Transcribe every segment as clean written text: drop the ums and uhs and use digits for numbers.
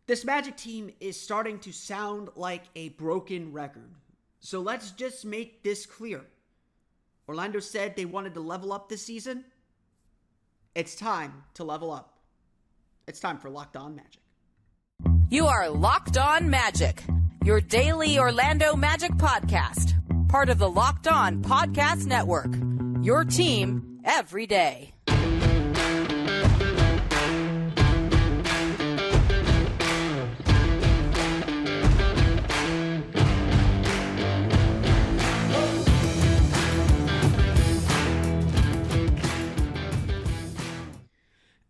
This Magic team is starting to sound like a broken record. So let's just make this clear. Orlando said they wanted to level up this season. It's time to level up. It's time for Locked On Magic. You are Locked On Magic, your daily Orlando Magic podcast. Part of the Locked On Podcast Network, your team every day.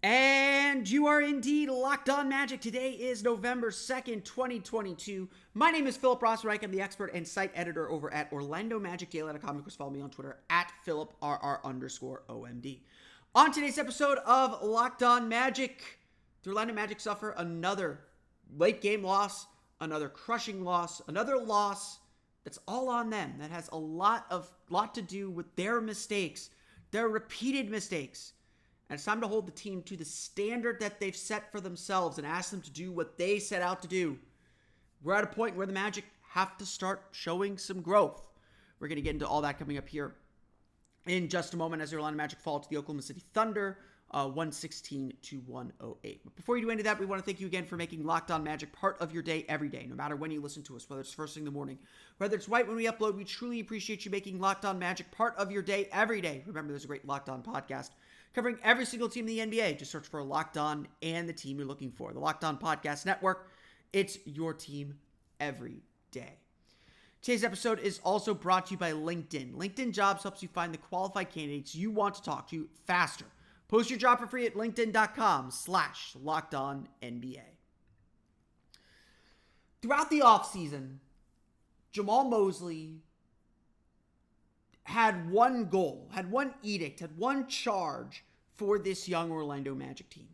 And you are indeed Locked On Magic. Today is November 2nd, 2022. My name is Philip Rossreich. I'm the expert and site editor over at OrlandoMagicDaily.com. Of course, follow me on Twitter at PhilipRR_OMD. On today's episode of Locked On Magic, the Orlando Magic suffer another late game loss, another crushing loss, another loss that's all on them. That has a lot to do with their mistakes, their repeated mistakes. And it's time to hold the team to the standard that they've set for themselves and ask them to do what they set out to do. We're at a point where the Magic have to start showing some growth. We're going to get into all that coming up here in just a moment as the Orlando Magic fall to the Oklahoma City Thunder, 116-108. But before you do any of that, we want to thank you again for making Locked On Magic part of your day every day, no matter when you listen to us, whether it's first thing in the morning, whether it's right when we upload. We truly appreciate you making Locked On Magic part of your day every day. Remember, there's a great Locked On podcast covering every single team in the NBA. Just search for Locked On and the team you're looking for. The Locked On Podcast Network. It's your team every day. Today's episode is also brought to you by LinkedIn. LinkedIn Jobs helps you find the qualified candidates you want to talk to faster. Post your job for free at linkedin.com/LockedOnNBA. Throughout the offseason, Jamal Mosley had one goal, had one edict, had one charge for this young Orlando Magic team.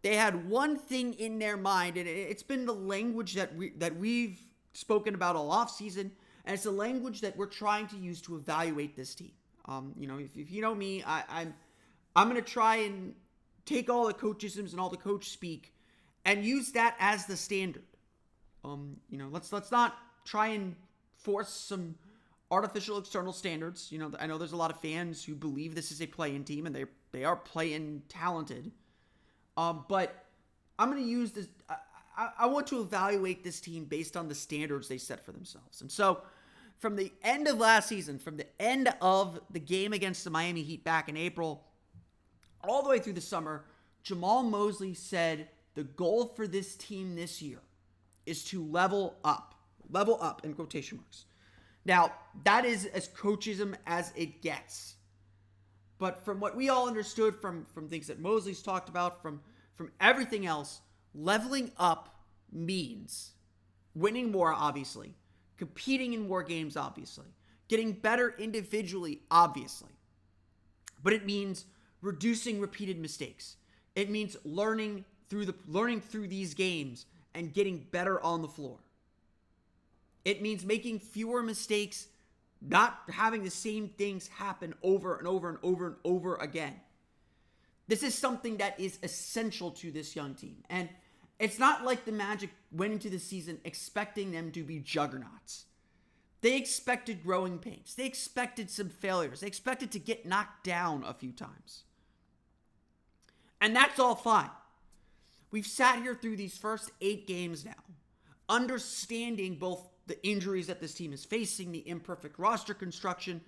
They had one thing in their mind, and it's been the language that we've spoken about all offseason, and it's the language that we're trying to use to evaluate this team. If you know me, I'm going to try and take all the coachisms and all the coach speak and use that as the standard. Let's not try and force some artificial external standards. I know there's a lot of fans who believe this is a play-in team, and they are play-in talented. But I'm going to use this. I want to evaluate this team based on the standards they set for themselves. And so, from the end of last season, from the end of the game against the Miami Heat back in April, all the way through the summer, Jamal Mosley said the goal for this team this year is to level up in quotation marks. Now, that is as coachism as it gets. But from what we all understood from things that Mosley's talked about, from everything else, leveling up means winning more, obviously, competing in more games, obviously, getting better individually, obviously. But it means reducing repeated mistakes. It means learning through these games and getting better on the floor. It means making fewer mistakes, not having the same things happen over and over and over and over again. This is something that is essential to this young team. And it's not like the Magic went into the season expecting them to be juggernauts. They expected growing pains. They expected some failures. They expected to get knocked down a few times. And that's all fine. We've sat here through these first 8 games now, understanding both the injuries that this team is facing, the imperfect roster construction,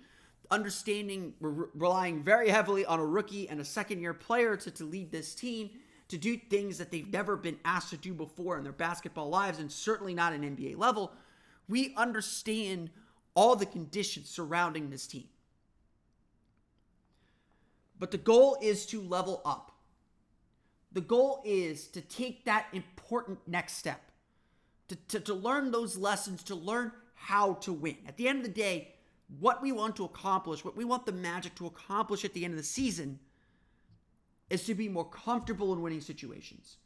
understanding relying very heavily on a rookie and a second-year player to lead this team, to do things that they've never been asked to do before in their basketball lives, and certainly not an NBA level. We understand all the conditions surrounding this team. But the goal is to level up. The goal is to take that important next step. To learn those lessons, to learn how to win. At the end of the day, what we want to accomplish, what we want the Magic to accomplish at the end of the season is to be more comfortable in winning situations,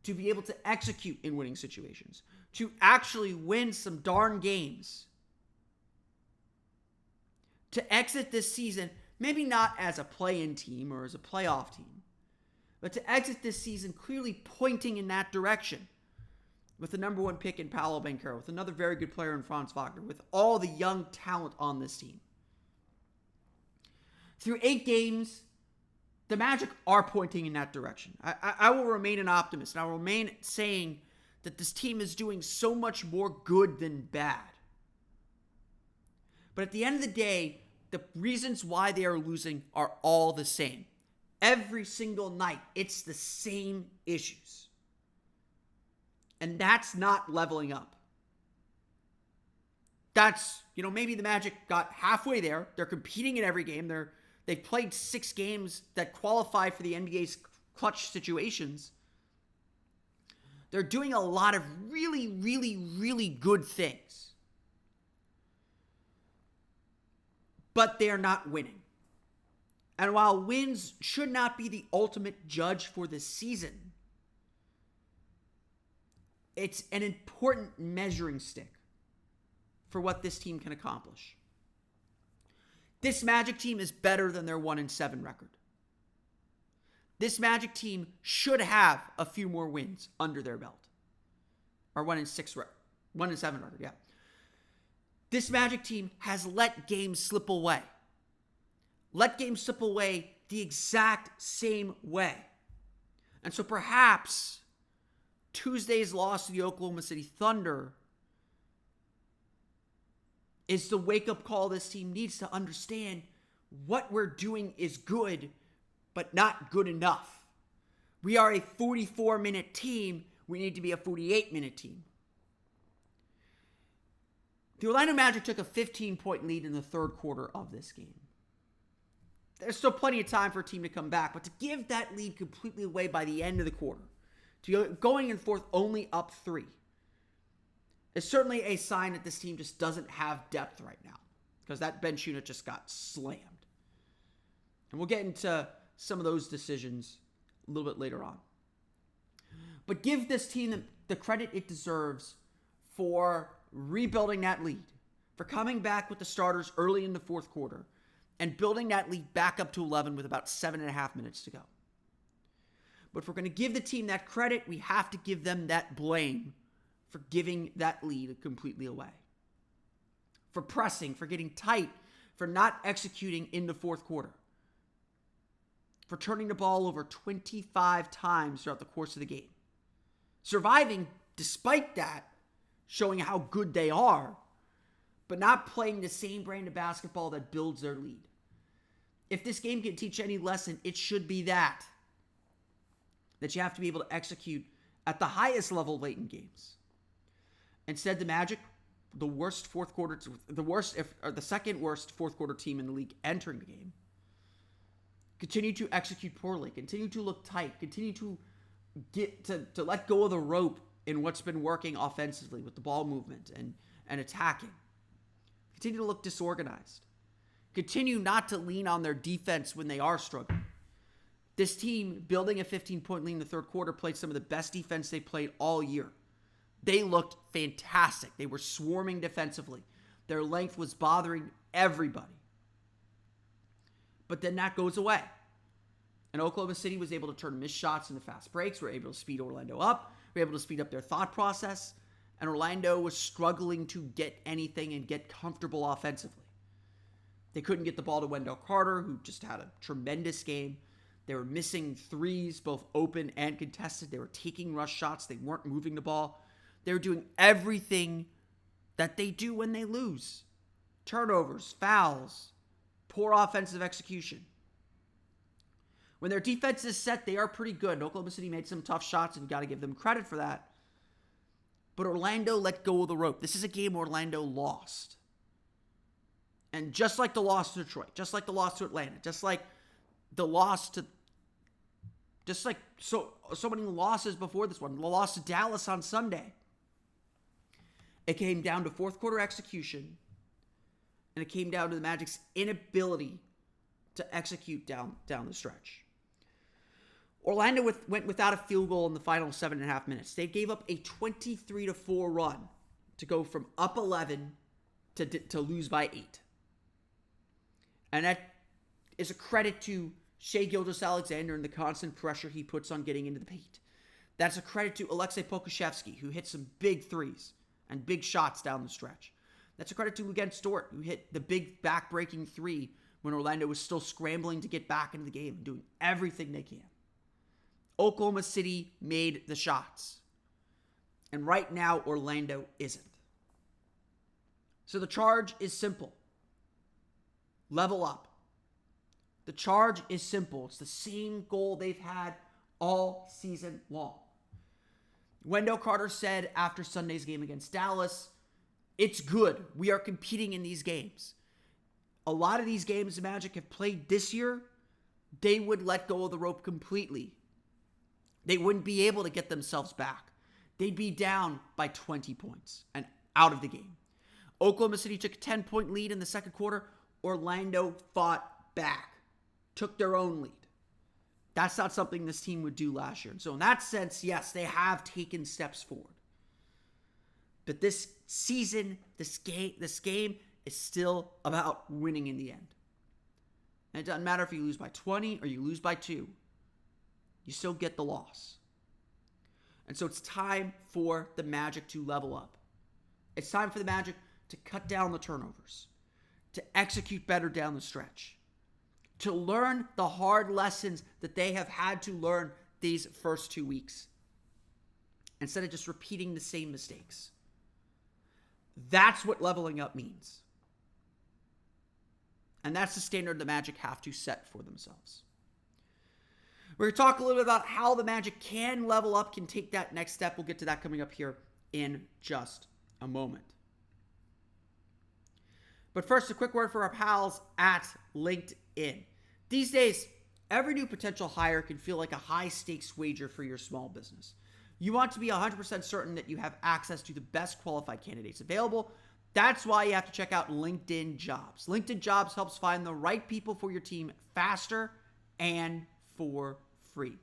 to be able to execute in winning situations, to actually win some darn games, to exit this season, maybe not as a play-in team or as a playoff team, but to exit this season clearly pointing in that direction, with the number 1 pick in Paolo Banchero, with another very good player in Franz Wagner, with all the young talent on this team. Through 8 games, the Magic are pointing in that direction. I will remain an optimist, and I will remain saying that this team is doing so much more good than bad. But at the end of the day, the reasons why they are losing are all the same. Every single night, it's the same issues. And that's not leveling up. That's, maybe the Magic got halfway there. They're competing in every game. They've played 6 games that qualify for the NBA's clutch situations. They're doing a lot of really, really, really good things. But they're not winning. And while wins should not be the ultimate judge for the season, it's an important measuring stick for what this team can accomplish. This Magic team is better than their 1-7 record. This Magic team should have a few more wins under their belt. Or 1-7 record, yeah. This Magic team has let games slip away. Let games slip away the exact same way. And so perhaps Tuesday's loss to the Oklahoma City Thunder is the wake-up call this team needs to understand what we're doing is good, but not good enough. We are a 44-minute team. We need to be a 48-minute team. The Orlando Magic took a 15-point lead in the third quarter of this game. There's still plenty of time for a team to come back, but to give that lead completely away by the end of the quarter, to going in fourth only up 3, is certainly a sign that this team just doesn't have depth right now, because that bench unit just got slammed. And we'll get into some of those decisions a little bit later on. But give this team the credit it deserves for rebuilding that lead, for coming back with the starters early in the fourth quarter and building that lead back up to 11 with about 7.5 minutes to go. But if we're going to give the team that credit, we have to give them that blame for giving that lead completely away. For pressing, for getting tight, for not executing in the fourth quarter. For turning the ball over 25 times throughout the course of the game. Surviving despite that, showing how good they are, but not playing the same brand of basketball that builds their lead. If this game can teach any lesson, it should be that you have to be able to execute at the highest level late in games. Instead, the Magic, the second worst fourth quarter team in the league entering the game, continue to execute poorly, continue to look tight, continue to get to let go of the rope in what's been working offensively with the ball movement and attacking. Continue to look disorganized. Continue not to lean on their defense when they are struggling. This team, building a 15-point lead in the third quarter, played some of the best defense they played all year. They looked fantastic. They were swarming defensively. Their length was bothering everybody. But then that goes away. And Oklahoma City was able to turn missed shots into fast breaks. Were able to speed Orlando up. Were able to speed up their thought process. And Orlando was struggling to get anything and get comfortable offensively. They couldn't get the ball to Wendell Carter, who just had a tremendous game. They were missing threes, both open and contested. They were taking rush shots. They weren't moving the ball. They were doing everything that they do when they lose. Turnovers, fouls, poor offensive execution. When their defense is set, they are pretty good. Oklahoma City made some tough shots, and you got to give them credit for that. But Orlando let go of the rope. This is a game Orlando lost. And just like the loss to Detroit, just like the loss to Atlanta, just like so many losses before this one, the loss to Dallas on Sunday, it came down to fourth quarter execution, and it came down to the Magic's inability to execute down the stretch. Orlando went without a field goal in the final 7.5 minutes. They gave up a 23-4 run to go from up 11 to lose by 8. And that is a credit to Shai Gilgeous-Alexander and the constant pressure he puts on getting into the paint. That's a credit to Alexei Pokusevsky, who hit some big threes and big shots down the stretch. That's a credit to Luguentz Dort, who hit the big back-breaking three when Orlando was still scrambling to get back into the game and doing everything they can. Oklahoma City made the shots. And right now, Orlando isn't. So the charge is simple. Level up. The charge is simple. It's the same goal they've had all season long. Wendell Carter said after Sunday's game against Dallas, it's good. We are competing in these games. A lot of these games the Magic have played this year, they would let go of the rope completely. They wouldn't be able to get themselves back. They'd be down by 20 points and out of the game. Oklahoma City took a 10-point lead in the second quarter. Orlando fought back, took their own lead. That's not something this team would do last year. And so in that sense, yes, they have taken steps forward. But this season, this game is still about winning in the end. And it doesn't matter if you lose by 20 or you lose by 2. You still get the loss. And so it's time for the Magic to level up. It's time for the Magic to cut down the turnovers, to execute better down the stretch, to learn the hard lessons that they have had to learn these first 2 weeks, instead of just repeating the same mistakes. That's what leveling up means. And that's the standard the Magic have to set for themselves. We're going to talk a little bit about how the Magic can level up, can take that next step. We'll get to that coming up here in just a moment. But first, a quick word for our pals at LinkedIn. These days, every new potential hire can feel like a high-stakes wager for your small business. You want to be 100% certain that you have access to the best qualified candidates available. That's why you have to check out LinkedIn Jobs. LinkedIn Jobs helps find the right people for your team faster and for free.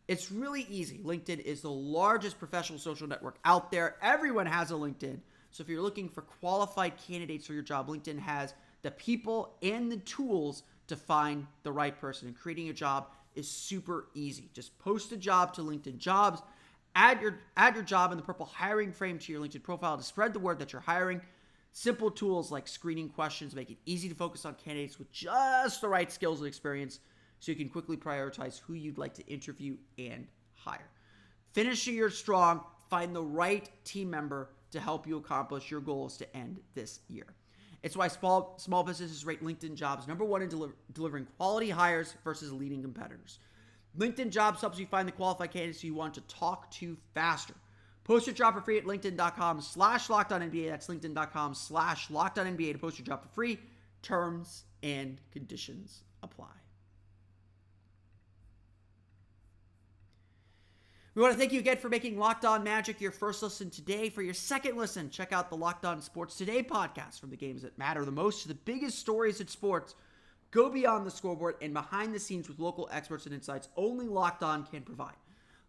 It's really easy. LinkedIn is the largest professional social network out there. Everyone has a LinkedIn. So if you're looking for qualified candidates for your job, LinkedIn has the people and the tools to find the right person. And creating a job is super easy. Just post a job to LinkedIn Jobs. Add your job in the purple hiring frame to your LinkedIn profile to spread the word that you're hiring. Simple tools like screening questions make it easy to focus on candidates with just the right skills and experience, so you can quickly prioritize who you'd like to interview and hire. Finish the year strong. Find the right team member to help you accomplish your goals to end this year. It's why small businesses rate LinkedIn Jobs number one in delivering quality hires versus leading competitors. LinkedIn Jobs helps you find the qualified candidates you want to talk to faster. Post your job for free at linkedin.com/LockedOnNBA. That's linkedin.com/LockedOnNBA to post your job for free. Terms and conditions apply. We want to thank you again for making Locked On Magic your first listen today. For your second listen, check out the Locked On Sports Today podcast, from the games that matter the most to the biggest stories in sports. Go beyond the scoreboard and behind the scenes with local experts and insights only Locked On can provide.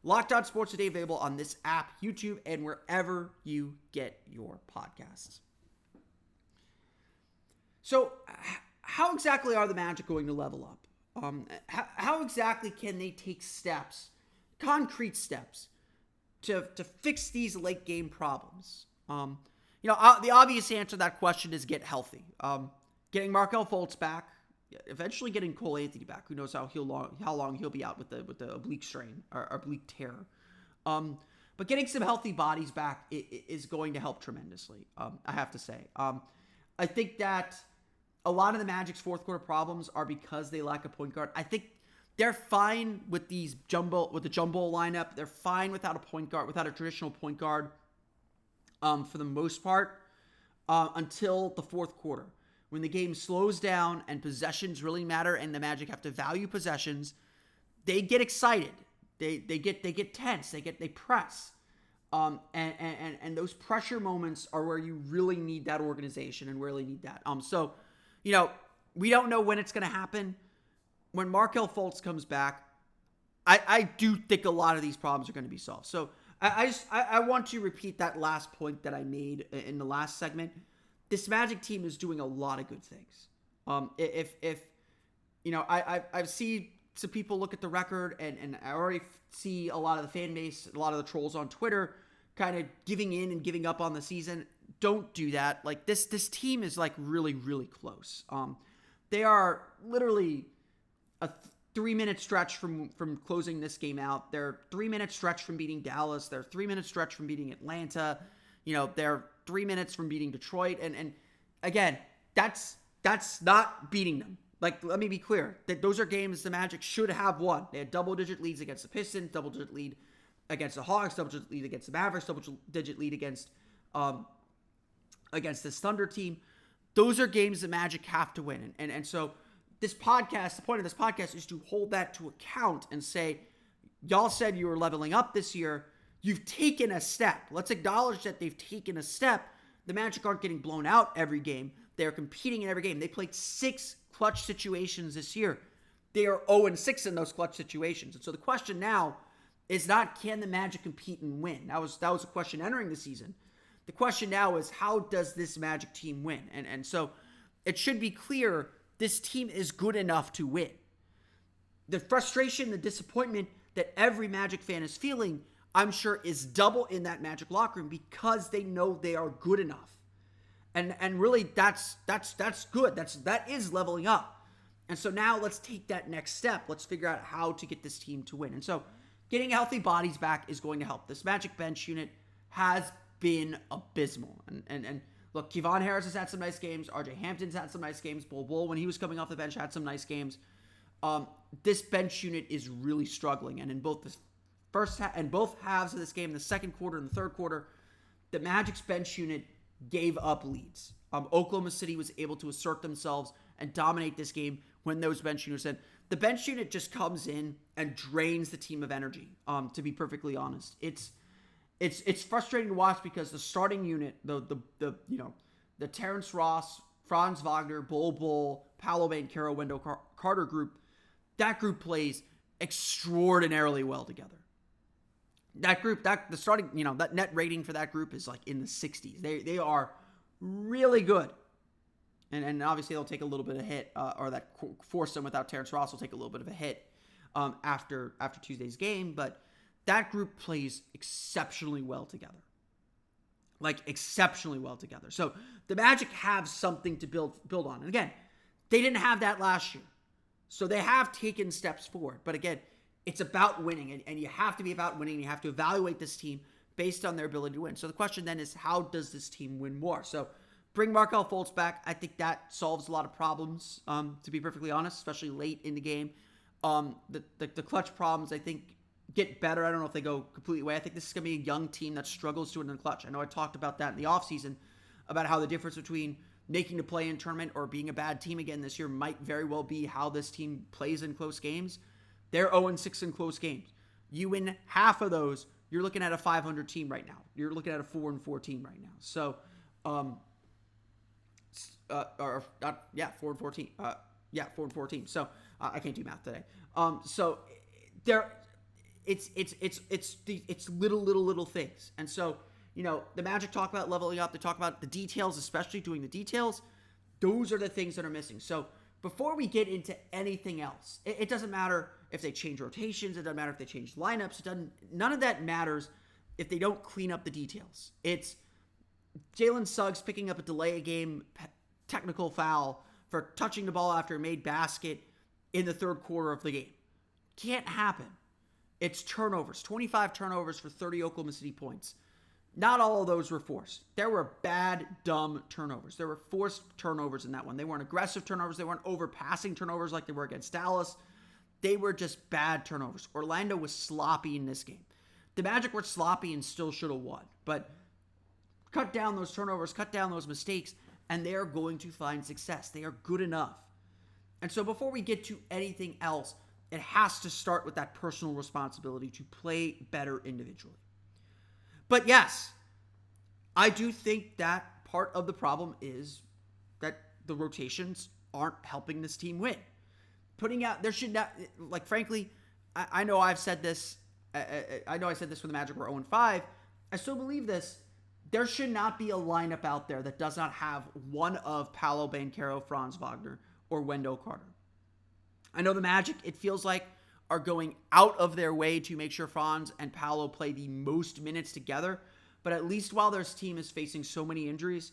Locked On Sports Today available on this app, YouTube, and wherever you get your podcasts. So, how exactly are the Magic going to level up? How exactly can they take steps, concrete steps, to fix these late game problems? The obvious answer to that question is get healthy. Getting Markelle Fultz back, eventually getting Cole Anthony back. Who knows how long he'll be out with the oblique strain or oblique tear. But getting some healthy bodies back is going to help tremendously. I have to say. I think that a lot of the Magic's fourth quarter problems are because they lack a point guard. I think they're fine with the jumbo lineup. They're fine without a point guard, without a traditional point guard, for the most part, until the fourth quarter, when the game slows down and possessions really matter, and the Magic have to value possessions. They get excited. They get tense. They press, and those pressure moments are where you really need that organization and really need that. So, we don't know when it's going to happen. When Markelle Fultz comes back, I do think a lot of these problems are going to be solved. So I want to repeat that last point that I made in the last segment. This Magic team is doing a lot of good things. I've seen some people look at the record, and I already see a lot of the fan base, a lot of the trolls on Twitter kind of giving in and giving up on the season. Don't do that. Like, this team is like really, really close. They are literally a 3-minute stretch from closing this game out. They're 3-minute stretch from beating Dallas. They're 3-minute stretch from beating Atlanta. They're 3 minutes from beating Detroit. And again, that's not beating them. Like, let me be clear. Those are games the Magic should have won. They had double-digit leads against the Pistons, double-digit lead against the Hawks, double-digit lead against the Mavericks, double-digit lead against this Thunder team. Those are games the Magic have to win. And so this podcast, the point of this podcast is to hold that to account and say, y'all said you were leveling up this year. You've taken a step. Let's acknowledge that they've taken a step. The Magic aren't getting blown out every game. They're competing in every game. They played 6 clutch situations this year. They are 0-6 in those clutch situations. And so the question now is not, can the Magic compete and win? That was a question entering the season. The question now is, how does this Magic team win? And so it should be clear this team is good enough to win. The frustration, the disappointment that every Magic fan is feeling, I'm sure, is double in that Magic locker room because they know they are good enough. And really, that's good. That is leveling up. And so now let's take that next step. Let's figure out how to get this team to win. And so getting healthy bodies back is going to help. This Magic bench unit has been abysmal. And look, Kevon Harris has had some nice games. RJ Hampton's had some nice games. Bull, when he was coming off the bench, had some nice games. This bench unit is really struggling. And in both the first and both halves of this game, the second quarter and the third quarter, the Magic's bench unit gave up leads. Oklahoma City was able to assert themselves and dominate this game when those bench units in. The bench unit just comes in and drains the team of energy. To be perfectly honest, it's frustrating to watch because the starting unit, the Terrence Ross, Franz Wagner, Bull, Paolo Banchero, Wendell Carter group, that group plays extraordinarily well together. That group, the starting, that net rating for that group is like in the 60s. They are really good. And obviously they'll take a little bit of hit, or that foursome without Terrence Ross will take a little bit of a hit after Tuesday's game. But that group plays exceptionally well together. Like, exceptionally well together. So the Magic have something to build on. And again, they didn't have that last year. So they have taken steps forward. But again, it's about winning. And you have to be about winning. You have to evaluate this team based on their ability to win. So the question then is, how does this team win more? So bring Markelle Fultz back. I think that solves a lot of problems, to be perfectly honest, especially late in the game. The clutch problems, I think, get better. I don't know if they go completely away. I think this is going to be a young team that struggles to win in the clutch. I know I talked about that in the offseason, about how the difference between making the play-in tournament or being a bad team again this year might very well be how this team plays in close games. They're 0-6 in close games. You win half of those, you're looking at a 500 team right now. You're looking at a 4-4 team right now. So, 4-4 team. 4-4 team. So I can't do math today. So there, it's little things. And so, the Magic talk about leveling up. They talk about the details, especially doing the details. Those are the things that are missing. So before we get into anything else, it doesn't matter if they change rotations. It doesn't matter if they change lineups. None of that matters if they don't clean up the details. It's Jalen Suggs picking up a delay game technical foul for touching the ball after a made basket in the third quarter of the game. Can't happen. It's turnovers. 25 turnovers for 30 Oklahoma City points. Not all of those were forced. There were bad, dumb turnovers. There were forced turnovers in that one. They weren't aggressive turnovers. They weren't overpassing turnovers like they were against Dallas. They were just bad turnovers. Orlando was sloppy in this game. The Magic were sloppy and still should have won. But cut down those turnovers, cut down those mistakes, and they are going to find success. They are good enough. And so before we get to anything else, it has to start with that personal responsibility to play better individually. But yes, I do think that part of the problem is that the rotations aren't helping this team win. There should not, frankly, I know I've said this. I know I said this when the Magic were 0-5. I still believe this. There should not be a lineup out there that does not have one of Paolo Banchero, Franz Wagner, or Wendell Carter. I know the Magic, it feels like, are going out of their way to make sure Franz and Paolo play the most minutes together. But at least while their team is facing so many injuries,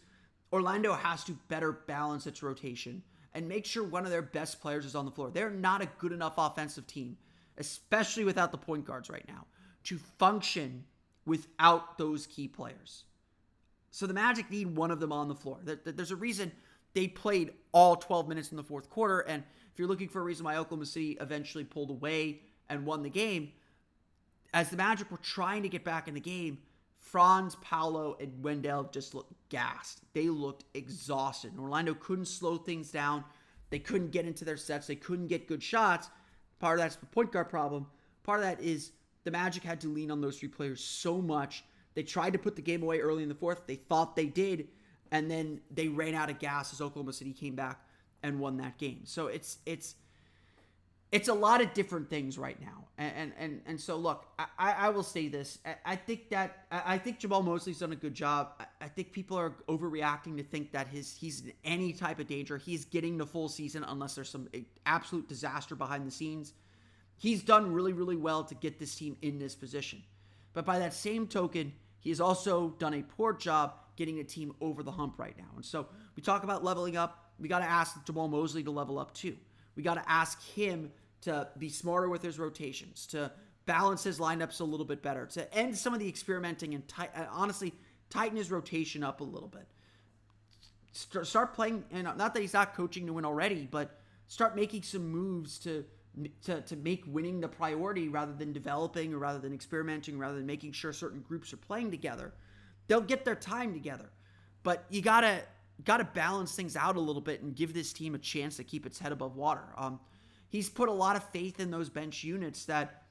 Orlando has to better balance its rotation and make sure one of their best players is on the floor. They're not a good enough offensive team, especially without the point guards right now, to function without those key players. So the Magic need one of them on the floor. There's a reason they played all 12 minutes in the fourth quarter, and if you're looking for a reason why Oklahoma City eventually pulled away and won the game, as the Magic were trying to get back in the game, Franz, Paolo, and Wendell just looked gassed. They looked exhausted. And Orlando couldn't slow things down. They couldn't get into their sets. They couldn't get good shots. Part of that's the point guard problem. Part of that is the Magic had to lean on those three players so much. They tried to put the game away early in the fourth. They thought they did. And then they ran out of gas as Oklahoma City came back and won that game. So it's a lot of different things right now. And so look, I will say this. I think Jamal Mosley's done a good job. I think people are overreacting to think that he's in any type of danger. He's getting the full season unless there's some absolute disaster behind the scenes. He's done really, really well to get this team in this position. But by that same token, he has also done a poor job getting a team over the hump right now. And so we talk about leveling up. We got to ask Jamal Mosley to level up too. We got to ask him to be smarter with his rotations, to balance his lineups a little bit better, to end some of the experimenting and honestly tighten his rotation up a little bit. Start playing, and not that he's not coaching to win already, but start making some moves to make winning the priority rather than developing or rather than experimenting, rather than making sure certain groups are playing together. They'll get their time together, but you gotta balance things out a little bit and give this team a chance to keep its head above water. He's put a lot of faith in those bench units that,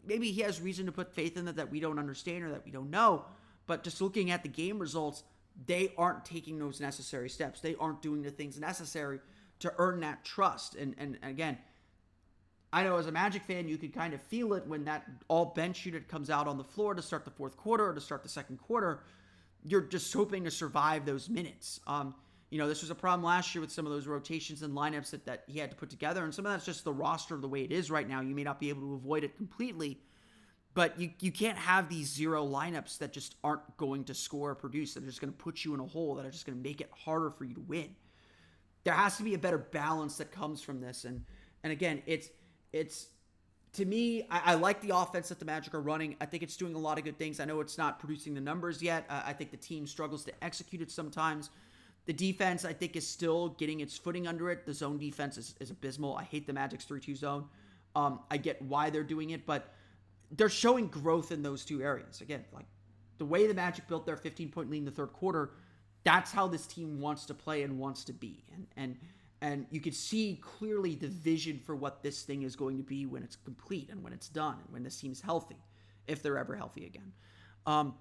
maybe he has reason to put faith in that we don't understand or that we don't know. But just looking at the game results, they aren't taking those necessary steps. They aren't doing the things necessary to earn that trust. And again, I know as a Magic fan, you could kind of feel it when that all bench unit comes out on the floor to start the fourth quarter or to start the second quarter. You're just hoping to survive those minutes. This was a problem last year with some of those rotations and lineups that he had to put together. And some of that's just the roster the way it is right now. You may not be able to avoid it completely, but you can't have these zero lineups that just aren't going to score or produce, that are just going to put you in a hole, that are just going to make it harder for you to win. There has to be a better balance that comes from this. And again, it's to me, I like the offense that the Magic are running. I think it's doing a lot of good things. I know it's not producing the numbers yet. I think the team struggles to execute it sometimes. The defense, I think, is still getting its footing under it. The zone defense is abysmal. I hate the Magic's 3-2 zone. I get why they're doing it, but they're showing growth in those two areas. Again, like the way the Magic built their 15-point lead in the third quarter, that's how this team wants to play and wants to be. And you can see clearly the vision for what this thing is going to be when it's complete and when it's done and when this team is healthy, if they're ever healthy again.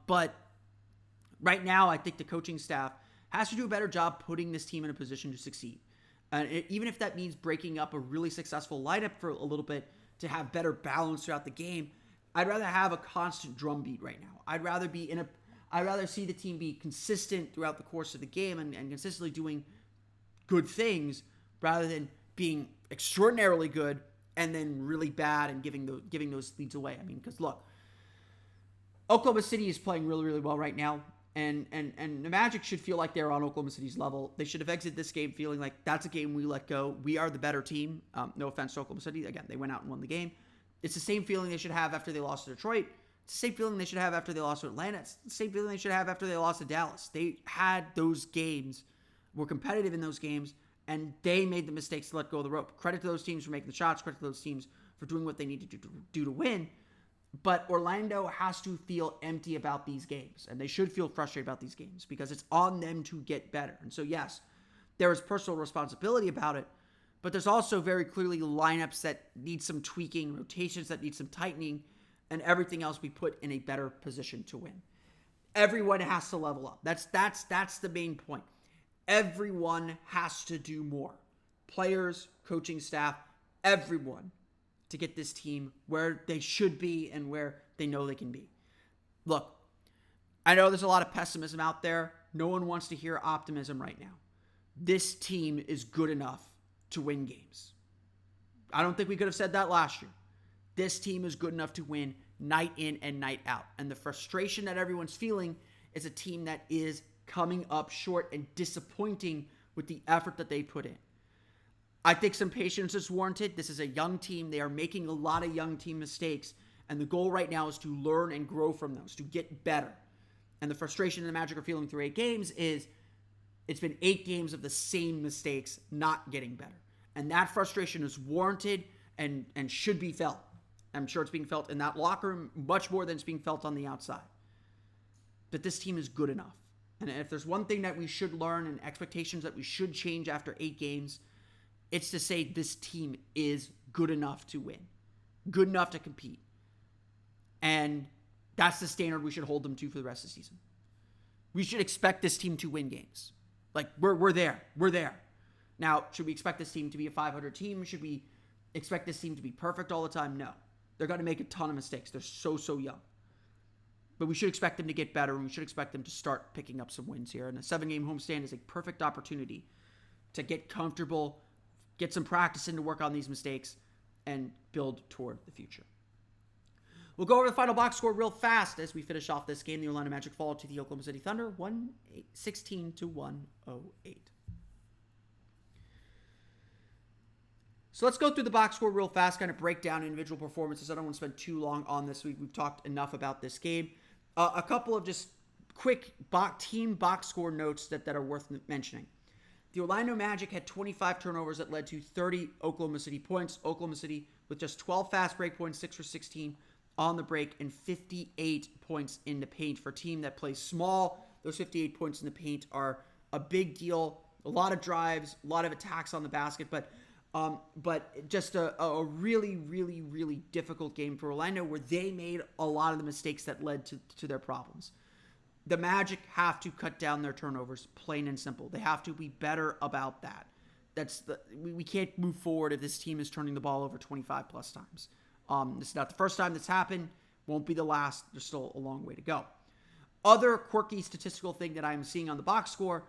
But right now, I think the coaching staff has to do a better job putting this team in a position to succeed. And even if that means breaking up a really successful lineup for a little bit to have better balance throughout the game, I'd rather have a constant drumbeat right now. I'd rather see the team be consistent throughout the course of the game and consistently doing good things rather than being extraordinarily good and then really bad and giving those leads away. I mean, because look, Oklahoma City is playing really, really well right now. And the Magic should feel like they're on Oklahoma City's level. They should have exited this game feeling like that's a game we let go. We are the better team. No offense to Oklahoma City. Again, they went out and won the game. It's the same feeling they should have after they lost to Detroit. It's the same feeling they should have after they lost to Atlanta. It's the same feeling they should have after they lost to Dallas. They had those games, were competitive in those games, and they made the mistakes to let go of the rope. Credit to those teams for making the shots. Credit to those teams for doing what they needed to do to win. But Orlando has to feel empty about these games, and they should feel frustrated about these games because it's on them to get better. And so, yes, there is personal responsibility about it, but there's also very clearly lineups that need some tweaking, rotations that need some tightening, and everything else be put in a better position to win. Everyone has to level up. That's the main point. Everyone has to do more. Players, coaching staff, everyone, to get this team where they should be and where they know they can be. Look, I know there's a lot of pessimism out there. No one wants to hear optimism right now. This team is good enough to win games. I don't think we could have said that last year. This team is good enough to win night in and night out. And the frustration that everyone's feeling is a team that is coming up short and disappointing with the effort that they put in. I think some patience is warranted. This is a young team. They are making a lot of young team mistakes. And the goal right now is to learn and grow from those, to get better. And the frustration the Magic are feeling through 8 games is it's been 8 games of the same mistakes, not getting better. And that frustration is warranted and should be felt. I'm sure it's being felt in that locker room much more than it's being felt on the outside. But this team is good enough. And if there's one thing that we should learn and expectations that we should change after 8 games, it's to say this team is good enough to win, good enough to compete. And that's the standard we should hold them to for the rest of the season. We should expect this team to win games. Like, we're there. We're there. Now, should we expect this team to be a 500 team? Should we expect this team to be perfect all the time? No. They're going to make a ton of mistakes. They're so young. But we should expect them to get better, and we should expect them to start picking up some wins here. And a 7-game homestand is a perfect opportunity to get comfortable, get some practice in to work on these mistakes, and build toward the future. We'll go over the final box score real fast as we finish off this game. The Orlando Magic fall to the Oklahoma City Thunder 116-108. So let's go through the box score real fast, kind of break down individual performances. I don't want to spend too long on this. We've talked enough about this game. A couple of just quick team box score notes that are worth mentioning. The Orlando Magic had 25 turnovers that led to 30 Oklahoma City points. Oklahoma City with just 12 fast break points, 6 for 16 on the break, and 58 points in the paint. For a team that plays small, those 58 points in the paint are a big deal. A lot of drives, a lot of attacks on the basket, but just a really, really, really difficult game for Orlando where they made a lot of the mistakes that led to their problems. The Magic have to cut down their turnovers, plain and simple. They have to be better about that. We can't move forward if this team is turning the ball over 25 plus times. This is not the first time that's happened. Won't be the last. There's still a long way to go. Other quirky statistical thing that I'm seeing on the box score,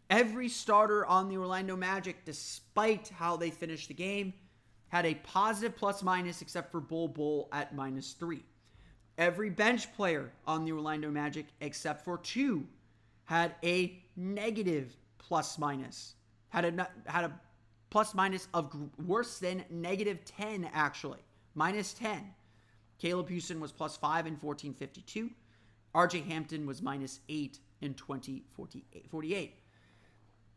every starter on the Orlando Magic, despite how they finished the game, had a positive plus-minus except for Bull at -3. Every bench player on the Orlando Magic, except for 2, had a negative plus-minus. Had a plus-minus of worse than -10, actually. -10. Caleb Houston was +5 in 1452. RJ Hampton was -8 in 2048.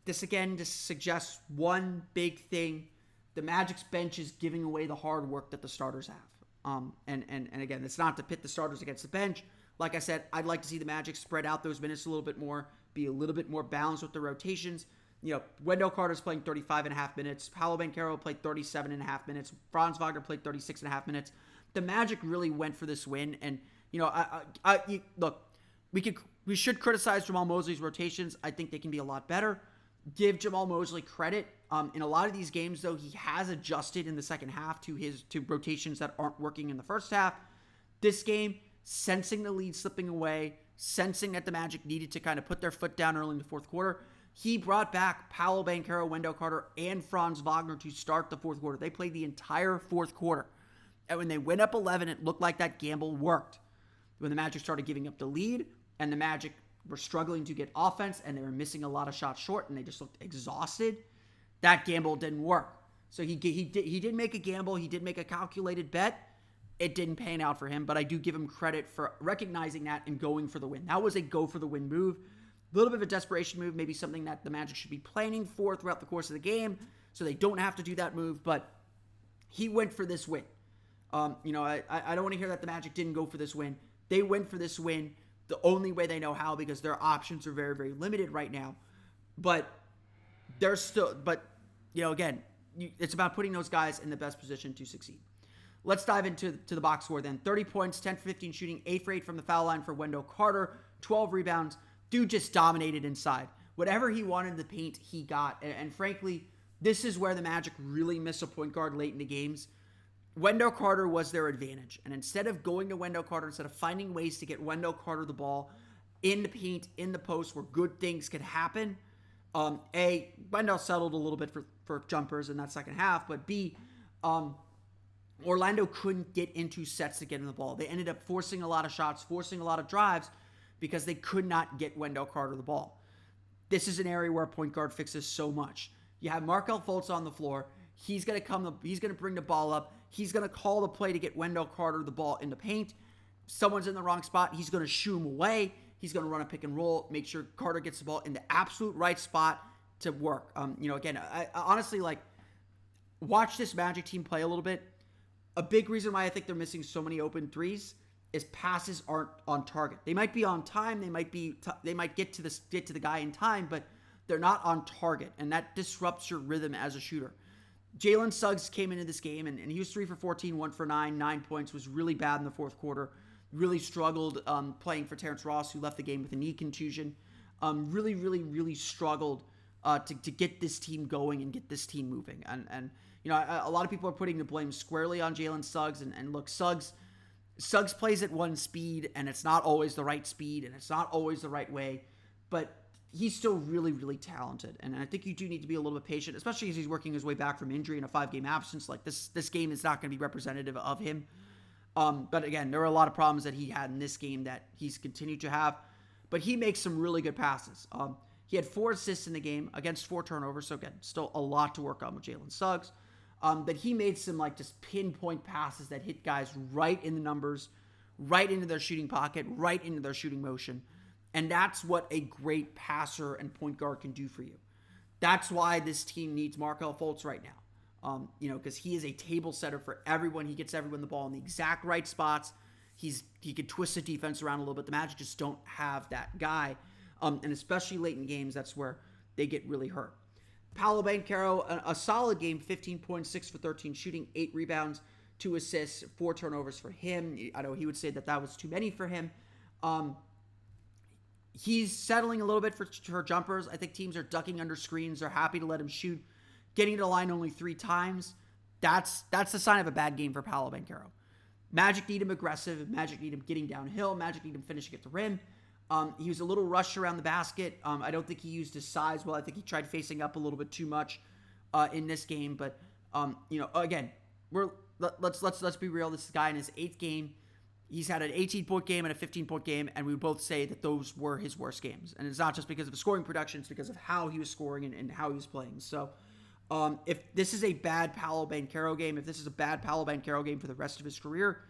This again just suggests one big thing. The Magic's bench is giving away the hard work that the starters have. And again, it's not to pit the starters against the bench. Like I said, I'd like to see the Magic spread out those minutes a little bit more, be a little bit more balanced with the rotations. You know, Wendell Carter's playing 35.5 minutes. Paolo Banchero played 37.5 minutes. Franz Wagner played 36.5 minutes. The Magic really went for this win. And, you know, look, we should criticize Jamal Mosley's rotations. I think they can be a lot better. Give Jamal Mosley credit. In a lot of these games, though, he has adjusted in the second half to rotations that aren't working in the first half. This game, sensing the lead slipping away, sensing that the Magic needed to kind of put their foot down early in the fourth quarter, he brought back Paolo Banchero, Wendell Carter, and Franz Wagner to start the fourth quarter. They played the entire fourth quarter. And when they went up 11, it looked like that gamble worked. When the Magic started giving up the lead, and the Magic were struggling to get offense, and they were missing a lot of shots short, and they just looked exhausted, that gamble didn't work. So he did make a gamble. He did make a calculated bet. It didn't pan out for him, but I do give him credit for recognizing that and going for the win. That was a go-for-the-win move. A little bit of a desperation move, maybe something that the Magic should be planning for throughout the course of the game so they don't have to do that move, but he went for this win. I don't want to hear that the Magic didn't go for this win. They went for this win the only way they know how because their options are very, very limited right now. But again, it's about putting those guys in the best position to succeed. Let's dive into the box score then. 30 points, 10 for 15 shooting, 8 for 8 from the foul line for Wendell Carter, 12 rebounds. Dude just dominated inside. Whatever he wanted in the paint, he got. And frankly, this is where the Magic really miss a point guard late in the games. Wendell Carter was their advantage. And instead of going to Wendell Carter, instead of finding ways to get Wendell Carter the ball in the paint, in the post, where good things could happen, Wendell settled a little bit for jumpers in that second half, but B, Orlando couldn't get into sets to get in the ball. They ended up forcing a lot of shots, forcing a lot of drives because they could not get Wendell Carter the ball. This is an area where a point guard fixes so much. You have Markelle Fultz on the floor. He's going to bring the ball up. He's going to call the play to get Wendell Carter the ball in the paint. Someone's in the wrong spot. He's going to shoo him away. He's going to run a pick and roll, make sure Carter gets the ball in the absolute right spot to work. Again, I honestly, watch this Magic team play a little bit. A big reason why I think they're missing so many open threes is passes aren't on target. They might be on time. They might get to the guy in time, but they're not on target, and that disrupts your rhythm as a shooter. Jalen Suggs came into this game, and he was 3 for 14, 1 for 9, 9 points, was really bad in the fourth quarter. Really struggled playing for Terrence Ross, who left the game with a knee contusion. Really struggled to get this team going and get this team moving. And a lot of people are putting the blame squarely on Jalen Suggs. And look, Suggs plays at one speed, and it's not always the right speed, and it's not always the right way. But he's still really talented. And I think you do need to be a little bit patient, especially as he's working his way back from injury in a 5-game absence. Like this game is not going to be representative of him. But again, there were a lot of problems that he had in this game that he's continued to have. But he makes some really good passes. He had 4 assists in the game against 4 turnovers. So again, still a lot to work on with Jalen Suggs. But he made some just pinpoint passes that hit guys right in the numbers, right into their shooting pocket, right into their shooting motion. And that's what a great passer and point guard can do for you. That's why this team needs Markelle Fultz right now. Because he is a table setter for everyone. He gets everyone the ball in the exact right spots. He could twist the defense around a little bit. The Magic just don't have that guy. And especially late in games, that's where they get really hurt. Paolo Banchero, a solid game, 15 points, 6 for 13 shooting, 8 rebounds, 2 assists, 4 turnovers for him. I know he would say that was too many for him. He's settling a little bit for jumpers. I think teams are ducking under screens. They're happy to let him shoot. Getting to the line only 3 times, that's the sign of a bad game for Paolo Banchero. Magic need him aggressive. Magic need him getting downhill. Magic need him finishing at the rim. He was a little rushed around the basket. I don't think he used his size well. I think he tried facing up a little bit too much in this game. But again, let's be real. This is a guy in his 8th game. He's had an 18-point game and a 15-point game, and we both say that those were his worst games. And it's not just because of his scoring production; it's because of how he was scoring and how he was playing. So. If this is a bad Paolo Banchero game, if this is a bad Paolo Banchero game for the rest of his career,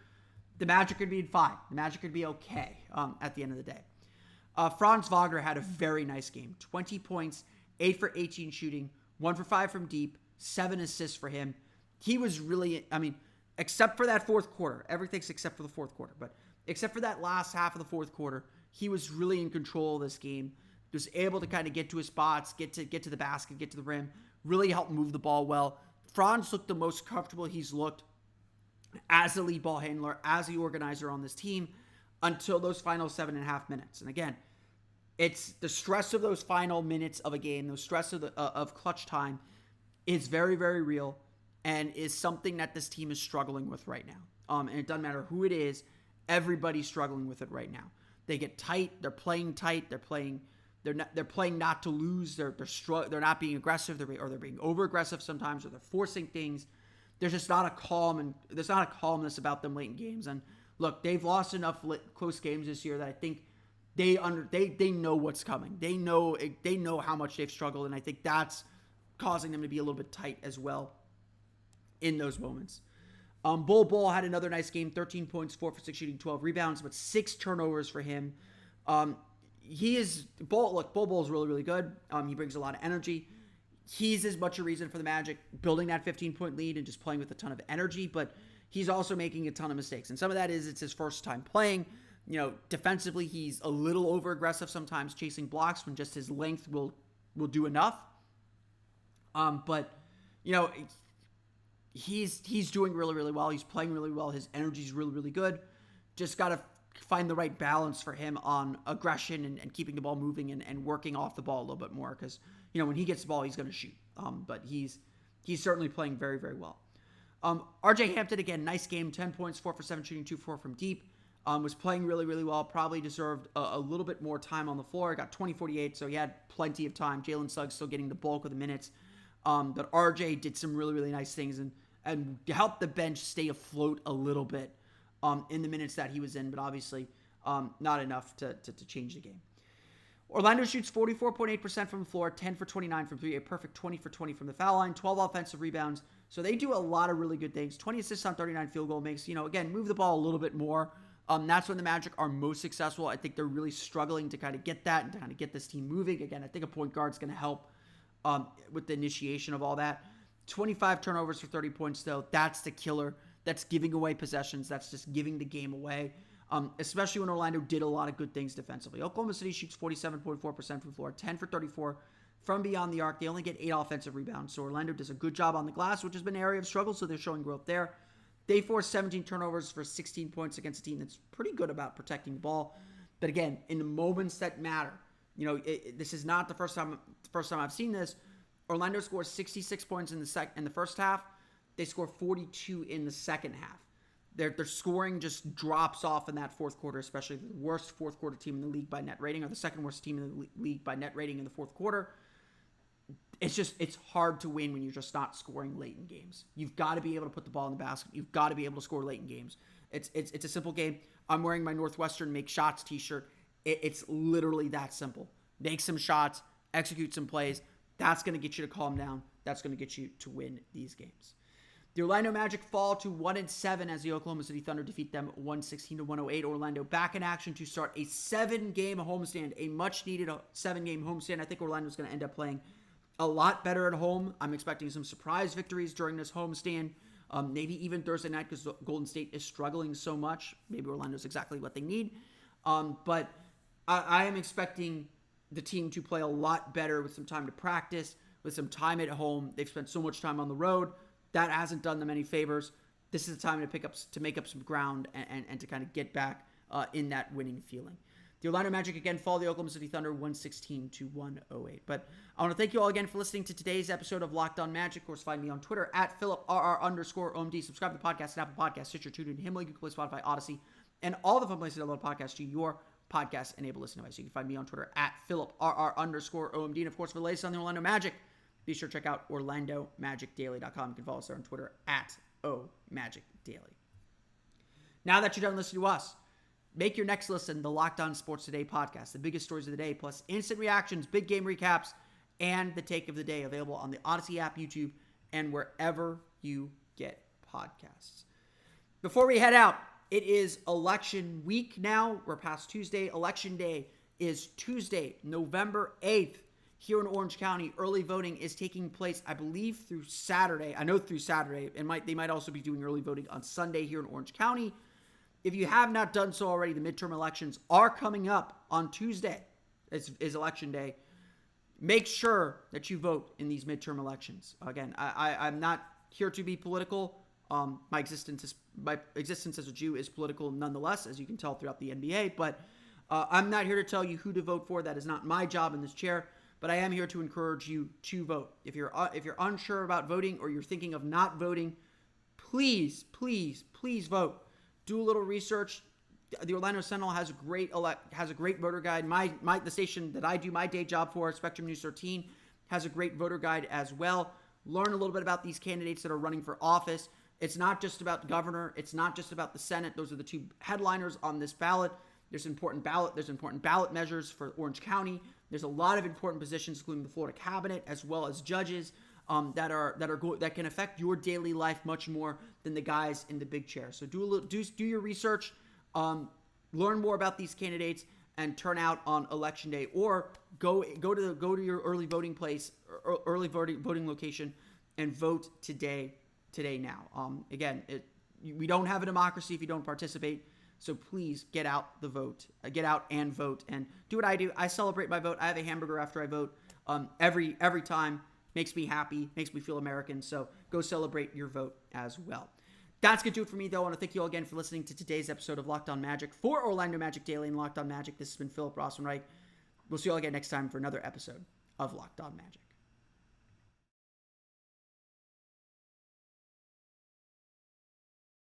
the Magic could be fine. The Magic could be okay at the end of the day. Franz Wagner had a very nice game. 20 points, 8 for 18 shooting, 1 for 5 from deep, 7 assists for him. He was really, except for that fourth quarter, everything's except for the fourth quarter, but except for that last half of the fourth quarter, he was really in control of this game. Was able to kind of get to his spots, get to the basket, get to the rim, really helped move the ball well. Franz looked the most comfortable he's looked as a lead ball handler, as the organizer on this team until those final 7.5 minutes. And again, it's the stress of those final minutes of a game, the stress of clutch time is very, very real and is something that this team is struggling with right now. And it doesn't matter who it is, everybody's struggling with it right now. They get tight, they're playing tight, they're playing not to lose. They're not being aggressive. They're being over aggressive sometimes, or they're forcing things. There's just not a calmness about them late in games. And look, they've lost enough close games this year that I think they know what's coming. They know how much they've struggled, and I think that's causing them to be a little bit tight as well in those moments. Bol had another nice game, 13 points, 4 for 6 shooting, 12 rebounds, but 6 turnovers for him. Bol is really good. He brings a lot of energy. He's as much a reason for the Magic building that 15-point lead and just playing with a ton of energy, but he's also making a ton of mistakes. And some of that is it's his first time playing. Defensively, he's a little over-aggressive sometimes, chasing blocks when just his length will do enough. But he's doing really well. He's playing really well. His energy's really good. Just got to find the right balance for him on aggression and keeping the ball moving and working off the ball a little bit more, because when he gets the ball, he's going to shoot. But he's certainly playing very, very well. RJ Hampton, again, nice game, 10 points, 4 for 7 shooting, 2 for 4 from deep. Was playing really well, probably deserved a little bit more time on the floor. Got 20-48, so he had plenty of time. Jalen Suggs still getting the bulk of the minutes. But RJ did some really nice things. And and help the bench stay afloat a little bit in the minutes that he was in, but obviously not enough to change the game. Orlando shoots 44.8% from the floor, 10 for 29 from three, a perfect 20 for 20 from the foul line, 12 offensive rebounds. So they do a lot of really good things. 20 assists on 39 field goal makes, again, move the ball a little bit more. That's when the Magic are most successful. I think they're really struggling to kind of get that and to kind of get this team moving. Again, I think a point guard's going to help with the initiation of all that. 25 turnovers for 30 points, though. That's the killer. That's giving away possessions. That's just giving the game away. Especially when Orlando did a lot of good things defensively. Oklahoma City shoots 47.4% from the floor, 10 for 34 from beyond the arc. They only get 8 offensive rebounds, so Orlando does a good job on the glass, which has been an area of struggle, so they're showing growth there. They force 17 turnovers for 16 points against a team that's pretty good about protecting the ball. But again, in the moments that matter, this is not the first time I've seen this. Orlando scores 66 points in the first half. They score 42 in the second half. Their scoring just drops off in that fourth quarter, especially the worst fourth quarter team in the league by net rating, or the second worst team in the league by net rating in the fourth quarter. It's hard to win when you're just not scoring late in games. You've got to be able to put the ball in the basket. You've got to be able to score late in games. It's a simple game. I'm wearing my Northwestern Make Shots t-shirt. It's literally that simple. Make some shots, execute some plays. That's going to get you to calm down. That's going to get you to win these games. The Orlando Magic fall to 1-7 as the Oklahoma City Thunder defeat them 116-108. Orlando back in action to start a 7-game homestand, a much-needed 7-game homestand. I think Orlando's going to end up playing a lot better at home. I'm expecting some surprise victories during this homestand, maybe even Thursday night because Golden State is struggling so much. Maybe Orlando's exactly what they need. But I am expecting the team to play a lot better with some time to practice, with some time at home. They've spent so much time on the road. That hasn't done them any favors. This is the time to make up some ground and to kind of get back in that winning feeling. The Orlando Magic again fall the Oklahoma City Thunder 116-108. But I want to thank you all again for listening to today's episode of Locked On Magic. Of course, find me on Twitter at @PhilipRR_OMD. Subscribe to the podcast at Apple Podcasts, Stitcher, TuneIn, Himalaya, Google Play, Spotify, Odyssey, and all the fun places to download podcasts to your podcast-enabled listening device. You can find me on Twitter at PhilipRR_OMD. And of course, for the latest on the Orlando Magic, be sure to check out OrlandoMagicDaily.com. You can follow us there on Twitter at OMagicDaily. Now that you're done listening to us, make your next listen the Locked On Sports Today podcast, the biggest stories of the day, plus instant reactions, big game recaps, and the take of the day, available on the Odyssey app, YouTube, and wherever you get podcasts. Before we head out, it is election week now. We're past Tuesday. Election day is Tuesday, November 8th. Here in Orange County, early voting is taking place, I believe, through Saturday. I know through Saturday. They might also be doing early voting on Sunday here in Orange County. If you have not done so already, the midterm elections are coming up on Tuesday. Is election day. Make sure that you vote in these midterm elections. Again, I'm not here to be political. My existence as a Jew is political nonetheless, as you can tell throughout the NBA. But I'm not here to tell you who to vote for. That is not my job in this chair. But I am here to encourage you to vote. If you're unsure about voting or you're thinking of not voting, please vote. Do a little research. The Orlando Sentinel has a great voter guide. The station that I do my day job for, Spectrum News 13, has a great voter guide as well. Learn a little bit about these candidates that are running for office. It's not just about the governor. It's not just about the Senate. Those are the two headliners on this ballot. There's important ballot measures for Orange County. There's a lot of important positions, including the Florida cabinet, as well as judges that can affect your daily life much more than the guys in the big chair. So do your research, learn more about these candidates, and turn out on election day, or go to your early voting place, or early voting location, and vote today now. Again, we don't have a democracy if you don't participate. So please get out and vote, and do what I do. I celebrate my vote. I have a hamburger after I vote every time. Makes me happy, makes me feel American. So go celebrate your vote as well. That's going to do it for me, though. I want to thank you all again for listening to today's episode of Locked On Magic. For Orlando Magic Daily and Locked On Magic, this has been Philip Rossman-Wright. We'll see you all again next time for another episode of Locked On Magic.